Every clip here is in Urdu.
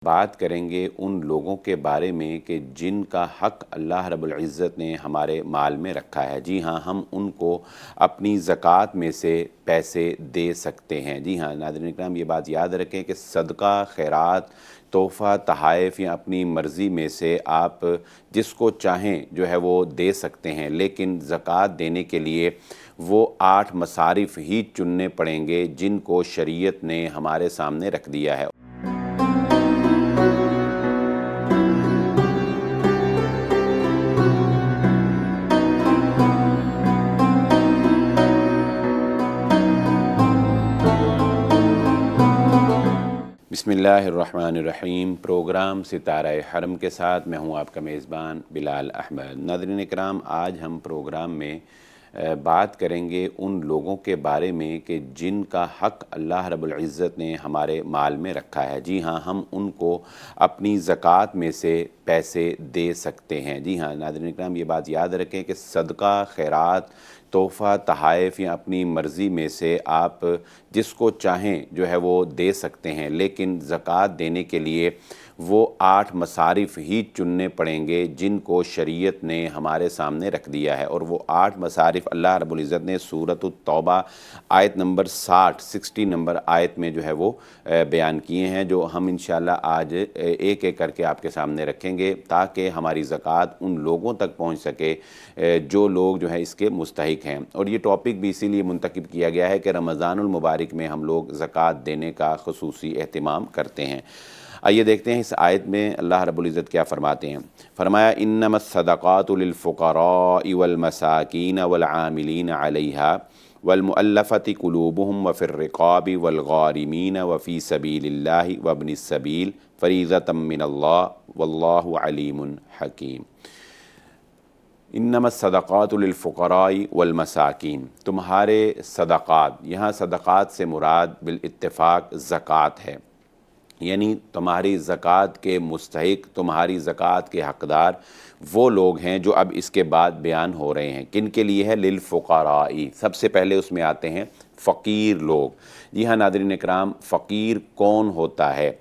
بات کریں گے ان لوگوں کے بارے میں کہ جن کا حق اللہ رب العزت نے ہمارے مال میں رکھا ہے۔ جی ہاں، ہم ان کو اپنی زکوٰۃ میں سے پیسے دے سکتے ہیں۔ جی ہاں ناظرین اکرام، یہ بات یاد رکھیں کہ صدقہ، خیرات، تحفہ، تحائف یا اپنی مرضی میں سے آپ جس کو چاہیں جو ہے وہ دے سکتے ہیں، لیکن زکوٰۃ دینے کے لیے وہ 8 مصارف ہی چننے پڑیں گے جن کو شریعت نے ہمارے سامنے رکھ دیا ہے۔ بسم اللہ الرحمن الرحیم۔ پروگرام ستارہ حرم کے ساتھ میں ہوں آپ کا میزبان بلال احمد۔ ناظرین اکرام، آج ہم پروگرام میں بات کریں گے ان لوگوں کے بارے میں کہ جن کا حق اللہ رب العزت نے ہمارے مال میں رکھا ہے۔ جی ہاں، ہم ان کو اپنی زکوٰۃ میں سے پیسے دے سکتے ہیں۔ جی ہاں ناظرین اکرام، یہ بات یاد رکھیں کہ صدقہ، خیرات، تحفہ، تحائف یا اپنی مرضی میں سے آپ جس کو چاہیں جو ہے وہ دے سکتے ہیں، لیکن زکوٰۃ دینے کے لیے وہ 8 مصارف ہی چننے پڑیں گے جن کو شریعت نے ہمارے سامنے رکھ دیا ہے۔ اور وہ 8 مصارف اللہ رب العزت نے سورۃ التوبہ آیت نمبر 60 نمبر آیت میں جو ہے وہ بیان کیے ہیں، جو ہم انشاءاللہ آج ایک ایک کر کے آپ کے سامنے رکھیں گے تاکہ ہماری زکوٰۃ ان لوگوں تک پہنچ سکے جو لوگ جو ہے اس کے مستحق ہیں۔ اور یہ ٹاپک بھی اسی لیے منتخب کیا گیا ہے کہ رمضان المبارک میں ہم لوگ زکوٰۃ دینے کا خصوصی اہتمام کرتے ہیں۔ آئیے دیکھتے ہیں اس آیت میں اللہ رب العزت کیا فرماتے ہیں۔ فرمایا انما الصدقات للفقراء والمساکین والعاملین علیہا والمؤلفۃ قلوبہم وفی الرقاب والغارمین وفی سبیل اللہ وابن السبیل فریضۃ من اللہ واللہ علیم حکیم۔ انما الصدقات للفقراء والمساکین، تمہارے صدقات، یہاں صدقات سے مراد بالاتفاق زکوٰۃ ہے، یعنی تمہاری زکوٰۃ کے مستحق، تمہاری زکوٰۃ کے حقدار وہ لوگ ہیں جو اب اس کے بعد بیان ہو رہے ہیں۔ کن کے لیے ہے؟ للفقراء، سب سے پہلے اس میں آتے ہیں فقیر لوگ۔ جی ہاں ناظرین اکرام، فقیر کون ہوتا ہے؟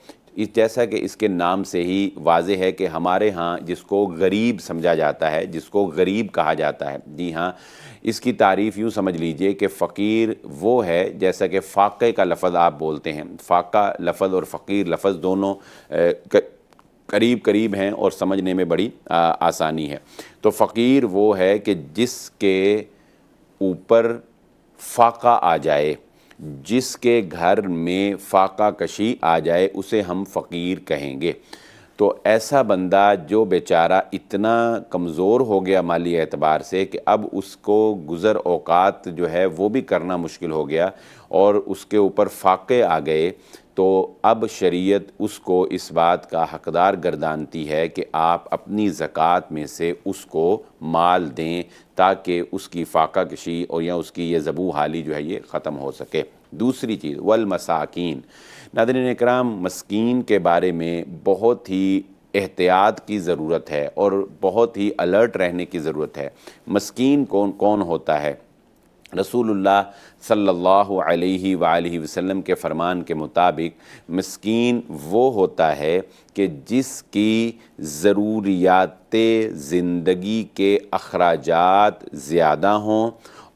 جیسا کہ اس کے نام سے ہی واضح ہے کہ ہمارے ہاں جس کو غریب سمجھا جاتا ہے، جس کو غریب کہا جاتا ہے، جی ہاں اس کی تعریف یوں سمجھ لیجئے کہ فقیر وہ ہے، جیسا کہ فاقے کا لفظ آپ بولتے ہیں، فاقہ لفظ اور فقیر لفظ دونوں قریب قریب ہیں اور سمجھنے میں بڑی آسانی ہے۔ تو فقیر وہ ہے کہ جس کے اوپر فاقہ آ جائے، جس کے گھر میں فاقہ کشی آ جائے، اسے ہم فقیر کہیں گے۔ تو ایسا بندہ جو بیچارہ اتنا کمزور ہو گیا مالی اعتبار سے کہ اب اس کو گزر اوقات جو ہے وہ بھی کرنا مشکل ہو گیا اور اس کے اوپر فاقے آ گئے، تو اب شریعت اس کو اس بات کا حقدار گردانتی ہے کہ آپ اپنی زکوٰۃ میں سے اس کو مال دیں تاکہ اس کی فاقہ کشی اور یا اس کی یہ ذبح حالی جو ہے یہ ختم ہو سکے۔ دوسری چیز والمساکین، ناظرین اکرام مسکین کے بارے میں بہت ہی احتیاط کی ضرورت ہے اور بہت ہی الرٹ رہنے کی ضرورت ہے۔ مسکین کون ہوتا ہے؟ رسول اللہ صلی اللہ علیہ وآلہ وسلم کے فرمان کے مطابق مسکین وہ ہوتا ہے کہ جس کی ضروریات زندگی کے اخراجات زیادہ ہوں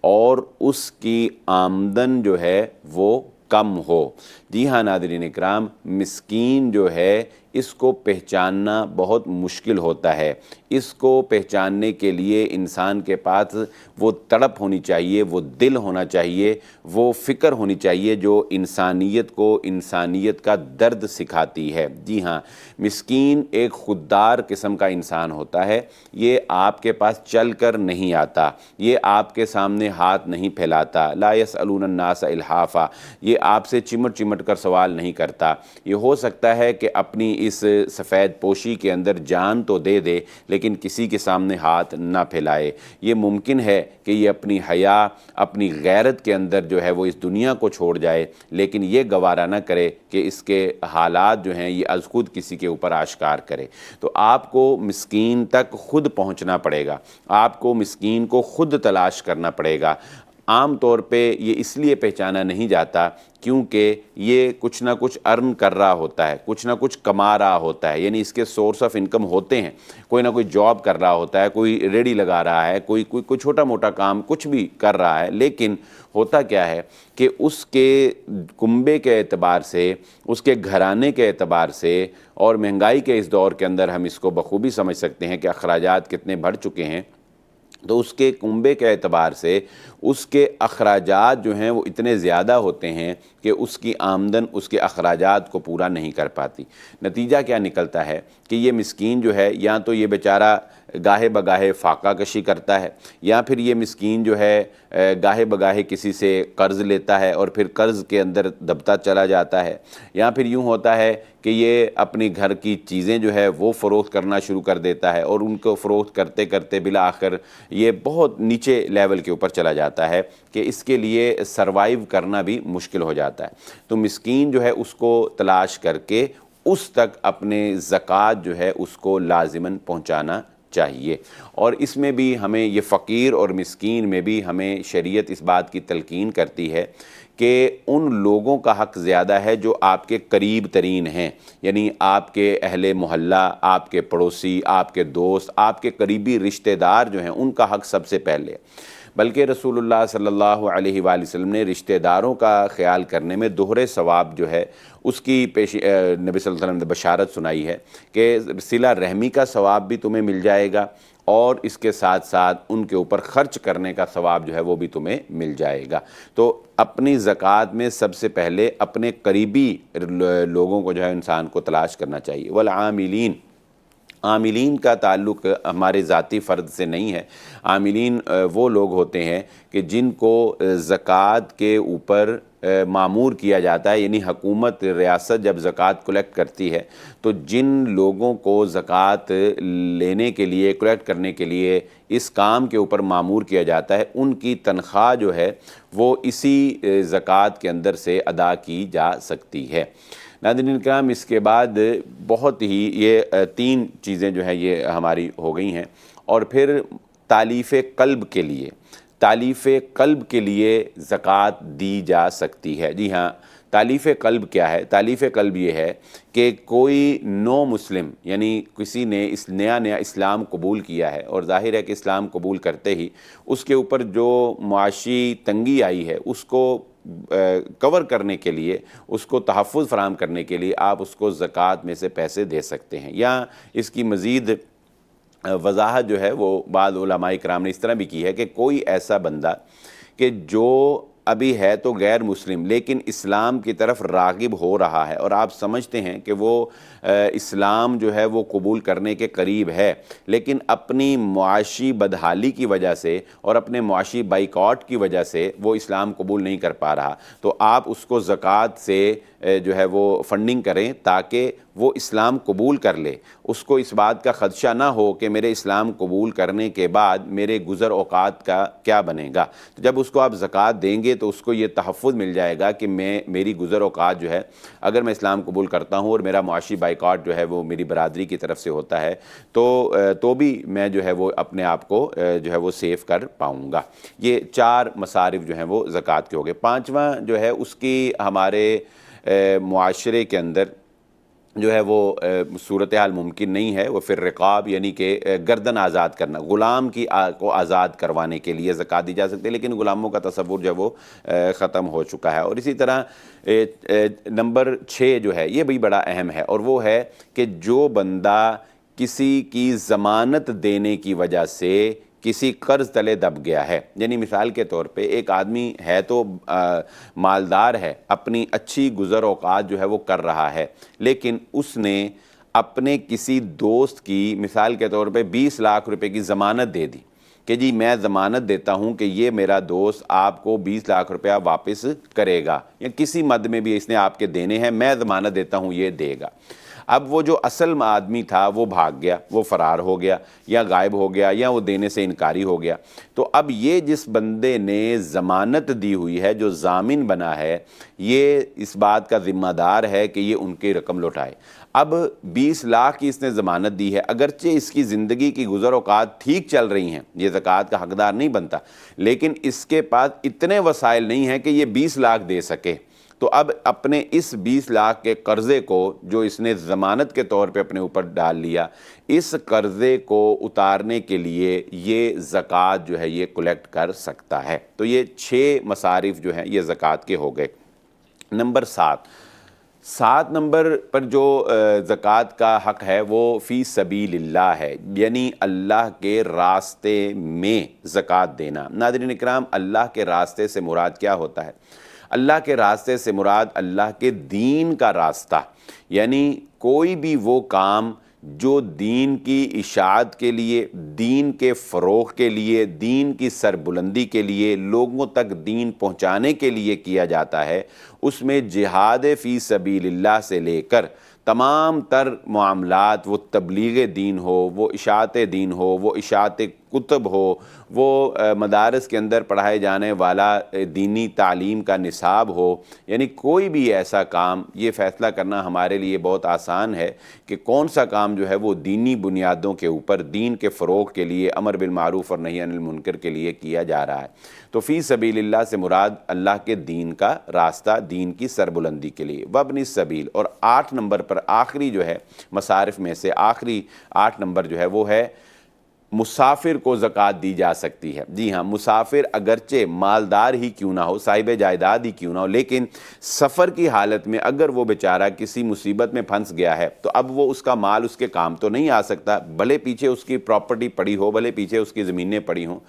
اور اس کی آمدن جو ہے وہ کم ہو۔ جی ہاں ناظرین اکرام، مسکین جو ہے اس کو پہچاننا بہت مشکل ہوتا ہے۔ اس کو پہچاننے کے لیے انسان کے پاس وہ تڑپ ہونی چاہیے، وہ دل ہونا چاہیے، وہ فکر ہونی چاہیے جو انسانیت کو انسانیت کا درد سکھاتی ہے۔ جی ہاں، مسکین ایک خوددار قسم کا انسان ہوتا ہے۔ یہ آپ کے پاس چل کر نہیں آتا، یہ آپ کے سامنے ہاتھ نہیں پھیلاتا، لا یسألون الناس الحافا، یہ آپ سے چمٹ چمٹ کر سوال نہیں کرتا۔ یہ ہو سکتا ہے کہ اپنی اس سفید پوشی کے اندر جان تو دے دے لیکن کسی کے سامنے ہاتھ نہ پھیلائے۔ یہ ممکن ہے کہ یہ اپنی حیا، اپنی غیرت کے اندر جو ہے وہ اس دنیا کو چھوڑ جائے، لیکن یہ گوارا نہ کرے کہ اس کے حالات جو ہیں یہ از خود کسی کے اوپر آشکار کرے۔ تو آپ کو مسکین تک خود پہنچنا پڑے گا، آپ کو مسکین کو خود تلاش کرنا پڑے گا۔ عام طور پہ یہ اس لیے پہچانا نہیں جاتا کیونکہ یہ کچھ نہ کچھ ارن کر رہا ہوتا ہے، کچھ نہ کچھ کما رہا ہوتا ہے، یعنی اس کے سورس آف انکم ہوتے ہیں، کوئی نہ کوئی جاب کر رہا ہوتا ہے، کوئی ریڑھی لگا رہا ہے، کوئی چھوٹا موٹا کام کچھ بھی کر رہا ہے، لیکن ہوتا کیا ہے کہ اس کے کنبے کے اعتبار سے، اس کے گھرانے کے اعتبار سے، اور مہنگائی کے اس دور کے اندر ہم اس کو بخوبی سمجھ سکتے ہیں کہ اخراجات کتنے بڑھ چکے ہیں، تو اس کے کنبے کے اعتبار سے اس کے اخراجات جو ہیں وہ اتنے زیادہ ہوتے ہیں کہ اس کی آمدن اس کے اخراجات کو پورا نہیں کر پاتی۔ نتیجہ کیا نکلتا ہے کہ یہ مسکین جو ہے یا تو یہ بیچارہ گاہے بگاہے فاقہ کشی کرتا ہے، یا پھر یہ مسکین جو ہے گاہے بگاہے کسی سے قرض لیتا ہے اور پھر قرض کے اندر دبتا چلا جاتا ہے، یا پھر یوں ہوتا ہے کہ یہ اپنی گھر کی چیزیں جو ہے وہ فروخت کرنا شروع کر دیتا ہے، اور ان کو فروخت کرتے کرتے بالآخر یہ بہت نیچے لیول کے اوپر چلا جاتا ہے کہ اس کے لیے سروائیو کرنا بھی مشکل ہو جاتا ہے۔ تو مسکین جو ہے اس کو تلاش کر کے اس تک اپنے زکوٰۃ جو ہے اس کو لازماً پہنچانا چاہیے۔ اور اس میں بھی ہمیں یہ فقیر اور مسکین میں بھی ہمیں شریعت اس بات کی تلقین کرتی ہے کہ ان لوگوں کا حق زیادہ ہے جو آپ کے قریب ترین ہیں، یعنی آپ کے اہل محلہ، آپ کے پڑوسی، آپ کے دوست، آپ کے قریبی رشتہ دار جو ہیں، ان کا حق سب سے پہلے۔ بلکہ رسول اللہ صلی اللہ علیہ وآلہ وسلم نے رشتہ داروں کا خیال کرنے میں دوہرے ثواب جو ہے اس کی نبی صلی اللہ علیہ وسلم نے بشارت سنائی ہے کہ صلہ رحمی کا ثواب بھی تمہیں مل جائے گا، اور اس کے ساتھ ساتھ ان کے اوپر خرچ کرنے کا ثواب جو ہے وہ بھی تمہیں مل جائے گا۔ تو اپنی زکوٰۃ میں سب سے پہلے اپنے قریبی لوگوں کو جو ہے انسان کو تلاش کرنا چاہیے۔ والعاملین، عاملین کا تعلق ہمارے ذاتی فرد سے نہیں ہے۔ عاملین وہ لوگ ہوتے ہیں کہ جن کو زکوٰۃ کے اوپر مامور کیا جاتا ہے، یعنی حکومت ریاست جب زکوٰۃ کلیکٹ کرتی ہے تو جن لوگوں کو زکوٰۃ لینے کے لیے، کلیکٹ کرنے کے لیے اس کام کے اوپر مامور کیا جاتا ہے، ان کی تنخواہ جو ہے وہ اسی زکوٰۃ کے اندر سے ادا کی جا سکتی ہے۔ ناظرین کرام، اس کے بعد بہت ہی یہ 3 چیزیں جو ہیں یہ ہماری ہو گئی ہیں، اور پھر تالیف قلب کے لیے، تالیف قلب کے لیے زکوٰۃ دی جا سکتی ہے۔ جی ہاں، تالیف قلب کیا ہے؟ تالیف قلب یہ ہے کہ کوئی نو مسلم، یعنی کسی نے اس نیا اسلام قبول کیا ہے، اور ظاہر ہے کہ اسلام قبول کرتے ہی اس کے اوپر جو معاشی تنگی آئی ہے اس کو کور کرنے کے لیے، اس کو تحفظ فراہم کرنے کے لیے آپ اس کو زکوٰۃ میں سے پیسے دے سکتے ہیں۔ یا اس کی مزید وضاحت جو ہے وہ بعض علماء کرام نے اس طرح بھی کی ہے کہ کوئی ایسا بندہ کہ جو ابھی ہے تو غیر مسلم لیکن اسلام کی طرف راغب ہو رہا ہے، اور آپ سمجھتے ہیں کہ وہ اسلام جو ہے وہ قبول کرنے کے قریب ہے، لیکن اپنی معاشی بدحالی کی وجہ سے اور اپنے معاشی بائیکاٹ کی وجہ سے وہ اسلام قبول نہیں کر پا رہا، تو آپ اس کو زکوٰۃ سے جو ہے وہ فنڈنگ کریں تاکہ وہ اسلام قبول کر لے۔ اس کو اس بات کا خدشہ نہ ہو کہ میرے اسلام قبول کرنے کے بعد میرے گزر اوقات کا کیا بنے گا۔ تو جب اس کو آپ زکوٰۃ دیں گے تو اس کو یہ تحفظ مل جائے گا کہ میری گزر اوقات جو ہے، اگر میں اسلام قبول کرتا ہوں اور میرا معاشی بائیکاٹ جو ہے وہ میری برادری کی طرف سے ہوتا ہے تو بھی میں جو ہے وہ اپنے آپ کو جو ہے وہ سیف کر پاؤں گا۔ یہ 4 مصارف جو ہیں وہ زکوٰۃ کے ہو گئے۔ 5واں جو ہے اس کی ہمارے معاشرے کے اندر جو ہے وہ صورتحال ممکن نہیں ہے، وہ پھر رقاب یعنی کہ گردن آزاد کرنا، غلام کو آزاد کروانے کے لیے زکوٰۃ دی جا سکتی ہے، لیکن غلاموں کا تصور جو ہے وہ ختم ہو چکا ہے۔ اور اسی طرح نمبر 6 جو ہے یہ بھی بڑا اہم ہے، اور وہ ہے کہ جو بندہ کسی کی ضمانت دینے کی وجہ سے کسی قرض تلے دب گیا ہے، یعنی مثال کے طور پہ ایک آدمی ہے تو مالدار ہے، اپنی اچھی گزر اوقات جو ہے وہ کر رہا ہے، لیکن اس نے اپنے کسی دوست کی مثال کے طور پہ 20 لاکھ روپے کی ضمانت دے دی کہ جی میں ضمانت دیتا ہوں کہ یہ میرا دوست آپ کو 20 لاکھ روپیہ واپس کرے گا، یا کسی مد میں بھی اس نے آپ کے دینے ہیں، میں ضمانت دیتا ہوں یہ دے گا۔ اب وہ جو اصل آدمی تھا وہ بھاگ گیا، وہ فرار ہو گیا یا غائب ہو گیا یا وہ دینے سے انکاری ہو گیا، تو اب یہ جس بندے نے ضمانت دی ہوئی ہے، جو ضامن بنا ہے، یہ اس بات کا ذمہ دار ہے کہ یہ ان کی رقم لوٹائے۔ اب 20 لاکھ کی اس نے ضمانت دی ہے، اگرچہ اس کی زندگی کی گزر اوقات ٹھیک چل رہی ہیں، یہ زکوٰۃ کا حقدار نہیں بنتا، لیکن اس کے پاس اتنے وسائل نہیں ہیں کہ یہ 20 لاکھ دے سکے۔ تو اب اپنے اس 20 لاکھ کے قرضے کو جو اس نے ضمانت کے طور پہ اپنے اوپر ڈال لیا، اس قرضے کو اتارنے کے لیے یہ زکوٰۃ جو ہے یہ کلیکٹ کر سکتا ہے۔ تو یہ 6 مصارف جو ہیں یہ زکوٰۃ کے ہو گئے۔ نمبر 7 نمبر پر جو زکوٰۃ کا حق ہے وہ فی سبیل اللہ ہے، یعنی اللہ کے راستے میں زکوٰۃ دینا۔ ناظرین اکرام، اللہ کے راستے سے مراد کیا ہوتا ہے؟ اللہ کے راستے سے مراد اللہ کے دین کا راستہ، یعنی کوئی بھی وہ کام جو دین کی اشاعت کے لیے، دین کے فروغ کے لیے، دین کی سربلندی کے لیے، لوگوں تک دین پہنچانے کے لیے کیا جاتا ہے، اس میں جہاد فی سبیل اللہ سے لے کر تمام تر معاملات، وہ تبلیغ دین ہو، وہ اشاعت دین ہو، وہ اشاعت کتب ہو، وہ مدارس کے اندر پڑھائے جانے والا دینی تعلیم کا نصاب ہو، یعنی کوئی بھی ایسا کام، یہ فیصلہ کرنا ہمارے لیے بہت آسان ہے کہ کون سا کام جو ہے وہ دینی بنیادوں کے اوپر، دین کے فروغ کے لیے، امر بالمعروف اور نہی عن المنکر کے لیے کیا جا رہا ہے۔ تو فی سبیل اللہ سے مراد اللہ کے دین کا راستہ، دین کی سربلندی کے لیے۔ وابن السبیل، اور 8 نمبر پر آخری جو ہے مصارف میں سے آخری 8 نمبر جو ہے وہ ہے مسافر کو زکوٰۃ دی جا سکتی ہے۔ جی ہاں، مسافر اگرچہ مالدار ہی کیوں نہ ہو، صاحب جائیداد ہی کیوں نہ ہو، لیکن سفر کی حالت میں اگر وہ بیچارہ کسی مصیبت میں پھنس گیا ہے تو اب وہ اس کا مال اس کے کام تو نہیں آ سکتا، بھلے پیچھے اس کی پراپرٹی پڑی ہو، بھلے پیچھے اس کی زمینیں پڑی ہوں،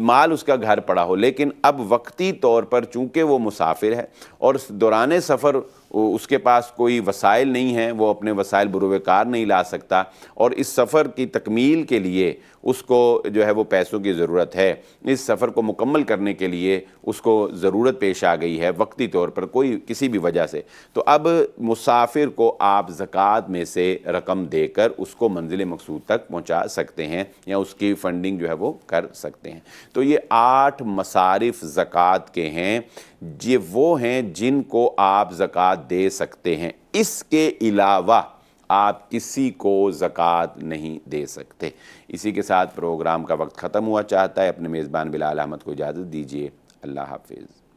مال اس کا گھر پڑا ہو، لیکن اب وقتی طور پر چونکہ وہ مسافر ہے اور دوران سفر اس کے پاس کوئی وسائل نہیں ہیں، وہ اپنے وسائل بروئے کار نہیں لا سکتا، اور اس سفر کی تکمیل کے لیے اس کو جو ہے وہ پیسوں کی ضرورت ہے، اس سفر کو مکمل کرنے کے لیے اس کو ضرورت پیش آ گئی ہے وقتی طور پر کوئی کسی بھی وجہ سے، تو اب مسافر کو آپ زکوٰۃ میں سے رقم دے کر اس کو منزل مقصود تک پہنچا سکتے ہیں یا اس کی فنڈنگ جو ہے وہ کر سکتے ہیں۔ تو یہ 8 مصارف زکوٰۃ کے ہیں، یہ وہ ہیں جن کو آپ زکوٰۃ دے سکتے ہیں، اس کے علاوہ آپ کسی کو زکوٰۃ نہیں دے سکتے۔ اسی کے ساتھ پروگرام کا وقت ختم ہوا چاہتا ہے، اپنے میزبان بلال احمد کو اجازت دیجیے۔ اللہ حافظ۔